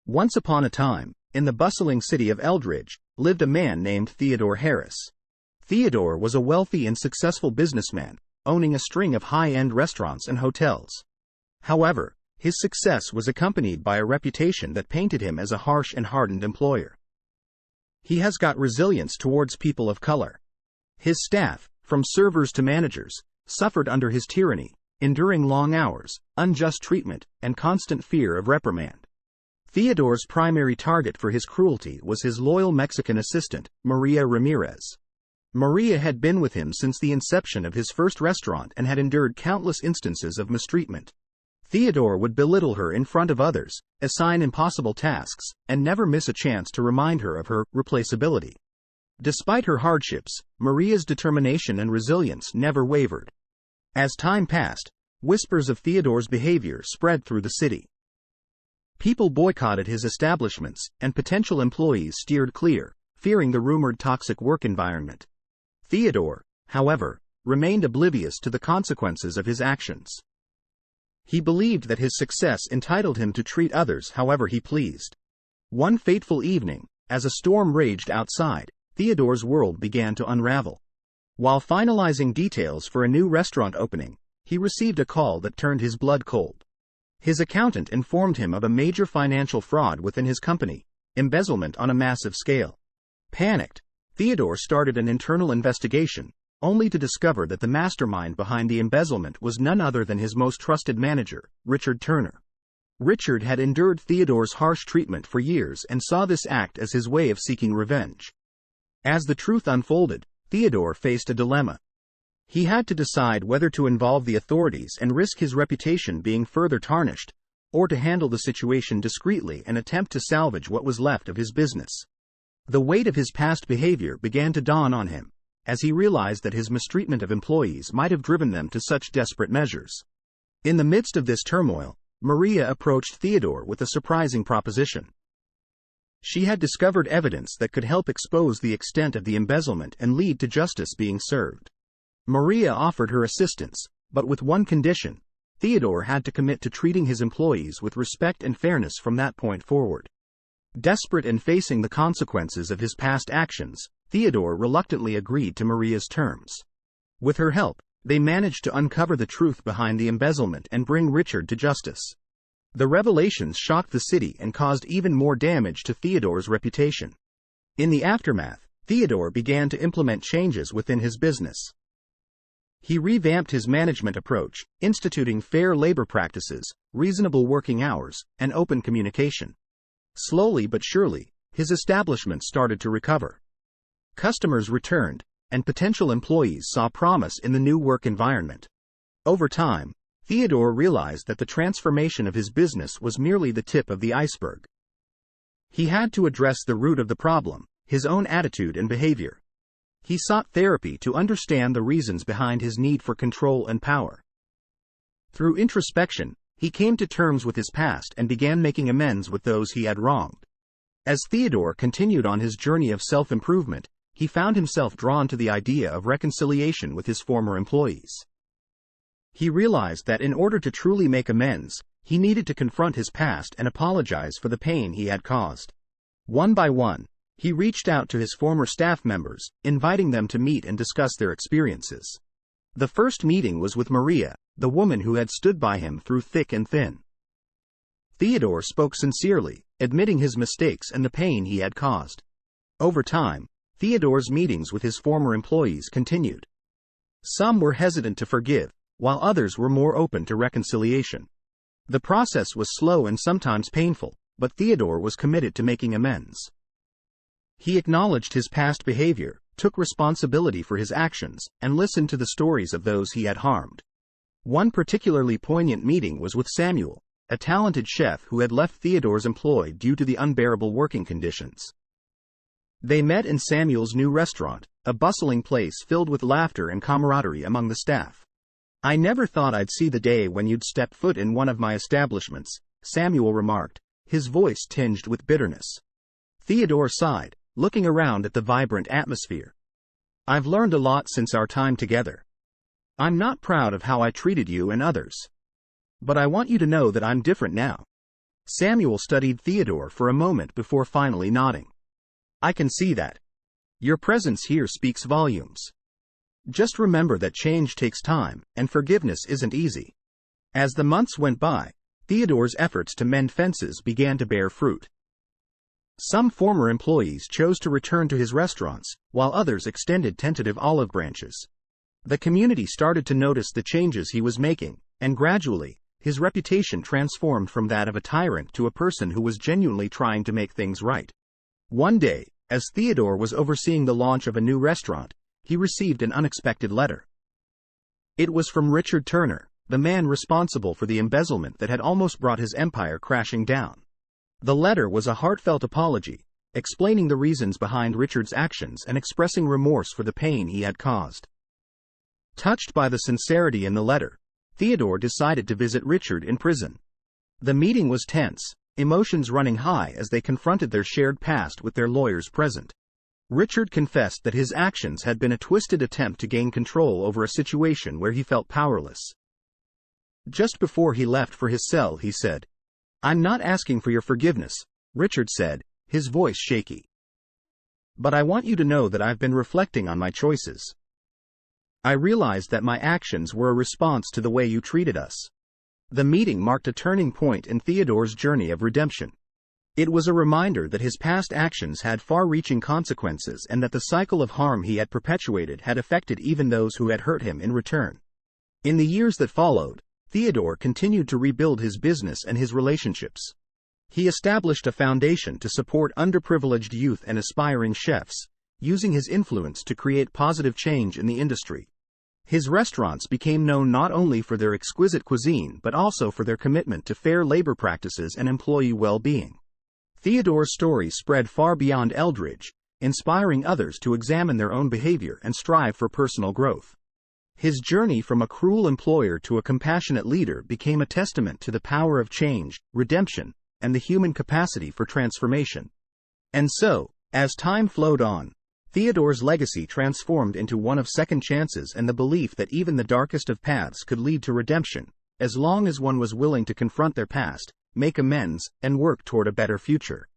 Once upon a time, in the bustling city of Eldridge, lived a man named Theodore Harris. Theodore was a wealthy and successful businessman, owning a string of high-end restaurants and hotels. However, his success was accompanied by a reputation that painted him as a harsh and hardened employer. He has got resilience towards people of color. His staff, from servers to managers, suffered under his tyranny, enduring long hours, unjust treatment, and constant fear of reprimand. Theodore's primary target for his cruelty was his loyal Mexican assistant, Maria Ramirez. Maria had been with him since the inception of his first restaurant and had endured countless instances of mistreatment. Theodore would belittle her in front of others, assign impossible tasks, and never miss a chance to remind her of her replaceability. Despite her hardships, Maria's determination and resilience never wavered. As time passed, whispers of Theodore's behavior spread through the city. People boycotted his establishments, and potential employees steered clear, fearing the rumored toxic work environment. Theodore, however, remained oblivious to the consequences of his actions. He believed that his success entitled him to treat others however he pleased. One fateful evening, as a storm raged outside, Theodore's world began to unravel. While finalizing details for a new restaurant opening, he received a call that turned his blood cold. His accountant informed him of a major financial fraud within his company, embezzlement on a massive scale. Panicked, Theodore started an internal investigation, only to discover that the mastermind behind the embezzlement was none other than his most trusted manager, Richard Turner. Richard had endured Theodore's harsh treatment for years and saw this act as his way of seeking revenge. As the truth unfolded, Theodore faced a dilemma. He had to decide whether to involve the authorities and risk his reputation being further tarnished, or to handle the situation discreetly and attempt to salvage what was left of his business. The weight of his past behavior began to dawn on him, as he realized that his mistreatment of employees might have driven them to such desperate measures. In the midst of this turmoil, Maria approached Theodore with a surprising proposition. She had discovered evidence that could help expose the extent of the embezzlement and lead to justice being served. Maria offered her assistance, but with one condition: Theodore had to commit to treating his employees with respect and fairness from that point forward. Desperate and facing the consequences of his past actions, Theodore reluctantly agreed to Maria's terms. With her help, they managed to uncover the truth behind the embezzlement and bring Richard to justice. The revelations shocked the city and caused even more damage to Theodore's reputation. In the aftermath, Theodore began to implement changes within his business. He revamped his management approach, instituting fair labor practices, reasonable working hours, and open communication. Slowly but surely, his establishment started to recover. Customers returned, and potential employees saw promise in the new work environment. Over time, Theodore realized that the transformation of his business was merely the tip of the iceberg. He had to address the root of the problem, his own attitude and behavior. He sought therapy to understand the reasons behind his need for control and power. Through introspection, he came to terms with his past and began making amends with those he had wronged. As Theodore continued on his journey of self-improvement, he found himself drawn to the idea of reconciliation with his former employees. He realized that in order to truly make amends, he needed to confront his past and apologize for the pain he had caused. One by one, he reached out to his former staff members, inviting them to meet and discuss their experiences. The first meeting was with Maria, the woman who had stood by him through thick and thin. Theodore spoke sincerely, admitting his mistakes and the pain he had caused. Over time, Theodore's meetings with his former employees continued. Some were hesitant to forgive, while others were more open to reconciliation. The process was slow and sometimes painful, but Theodore was committed to making amends. He acknowledged his past behavior, took responsibility for his actions, and listened to the stories of those he had harmed. One particularly poignant meeting was with Samuel, a talented chef who had left Theodore's employ due to the unbearable working conditions. They met in Samuel's new restaurant, a bustling place filled with laughter and camaraderie among the staff. "I never thought I'd see the day when you'd step foot in one of my establishments," Samuel remarked, his voice tinged with bitterness. Theodore sighed, looking around at the vibrant atmosphere. "I've learned a lot since our time together. I'm not proud of how I treated you and others. But I want you to know that I'm different now. Samuel studied Theodore for a moment before finally nodding. I can see that. Your presence here speaks volumes. Just remember that change takes time, and forgiveness isn't easy. As the months went by, Theodore's efforts to mend fences began to bear fruit. Some former employees chose to return to his restaurants, while others extended tentative olive branches. The community started to notice the changes he was making, and gradually, his reputation transformed from that of a tyrant to a person who was genuinely trying to make things right. One day, as Theodore was overseeing the launch of a new restaurant, he received an unexpected letter. It was from Richard Turner, the man responsible for the embezzlement that had almost brought his empire crashing down. The letter was a heartfelt apology, explaining the reasons behind Richard's actions and expressing remorse for the pain he had caused. Touched by the sincerity in the letter, Theodore decided to visit Richard in prison. The meeting was tense, emotions running high as they confronted their shared past with their lawyers present. Richard confessed that his actions had been a twisted attempt to gain control over a situation where he felt powerless. Just before he left for his cell, he said, "I'm not asking for your forgiveness," Richard said, his voice shaky. "But I want you to know that I've been reflecting on my choices. I realized that my actions were a response to the way you treated us." The meeting marked a turning point in Theodore's journey of redemption. It was a reminder that his past actions had far-reaching consequences and that the cycle of harm he had perpetuated had affected even those who had hurt him in return. In the years that followed, Theodore continued to rebuild his business and his relationships. He established a foundation to support underprivileged youth and aspiring chefs, using his influence to create positive change in the industry. His restaurants became known not only for their exquisite cuisine but also for their commitment to fair labor practices and employee well-being. Theodore's story spread far beyond Eldridge, inspiring others to examine their own behavior and strive for personal growth. His journey from a cruel employer to a compassionate leader became a testament to the power of change, redemption, and the human capacity for transformation. And so, as time flowed on, Theodore's legacy transformed into one of second chances and the belief that even the darkest of paths could lead to redemption, as long as one was willing to confront their past, make amends, and work toward a better future.